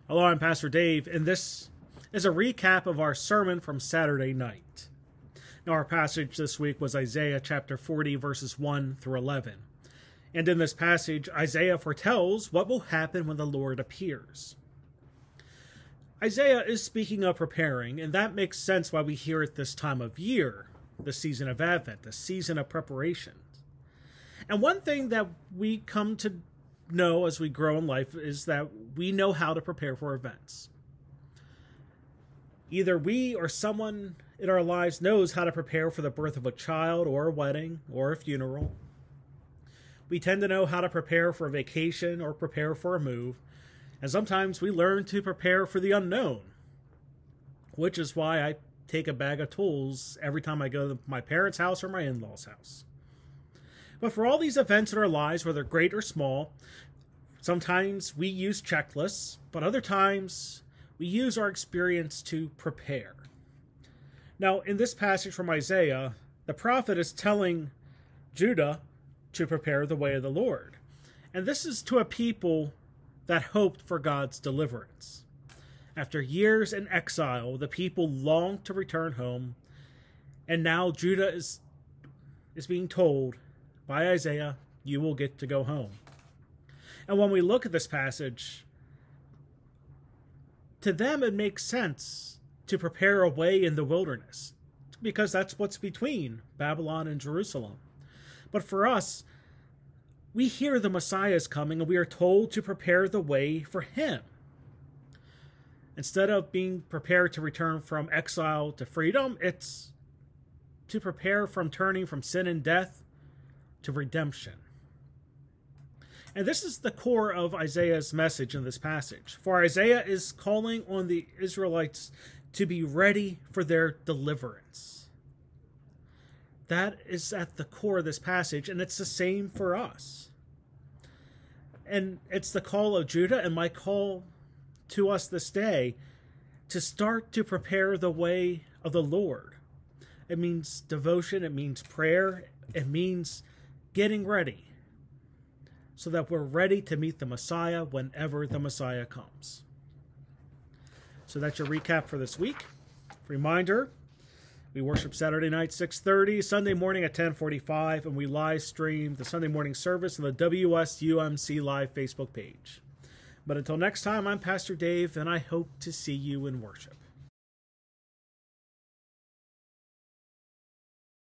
Hello, I'm Pastor Dave, and this is a recap of our sermon from Saturday night. Now, our passage this week was Isaiah chapter 40, verses 1 through 11. And in this passage, Isaiah foretells what will happen when the Lord appears. Isaiah is speaking of preparing, and that makes sense why we hear it this time of year, the season of Advent, the season of preparation. And one thing that we come to know as we grow in life is that we know how to prepare for events. Either we or someone in our lives knows how to prepare for the birth of a child or a wedding or a funeral. We tend to know how to prepare for a vacation or prepare for a move. And sometimes we learn to prepare for the unknown, which is why I take a bag of tools every time I go to my parents' house or my in-laws' house. But for all these events in our lives, whether great or small, sometimes we use checklists, but other times we use our experience to prepare. Now, in this passage from Isaiah, the prophet is telling Judah to prepare the way of the Lord. And this is to a people that hoped for God's deliverance. After years in exile, the people longed to return home, and now Judah is being told by Isaiah, you will get to go home. And when we look at this passage, to them it makes sense to prepare a way in the wilderness, because that's what's between Babylon and Jerusalem. But for us, we hear the Messiah is coming, and we are told to prepare the way for him. Instead of being prepared to return from exile to freedom, it's to prepare from turning from sin and death to redemption. And this is the core of Isaiah's message in this passage. For Isaiah is calling on the Israelites to be ready for their deliverance. That is at the core of this passage, and it's the same for us. And it's the call of Judah and my call to us this day to start to prepare the way of the Lord. It means devotion, it means prayer, it means getting ready so that we're ready to meet the Messiah whenever the Messiah comes. So that's your recap for this week. Reminder, we worship Saturday night 6:30, Sunday morning at 10:45, and we live stream the Sunday morning service on the WSUMC Live Facebook page. But until next time, I'm Pastor Dave, and I hope to see you in worship.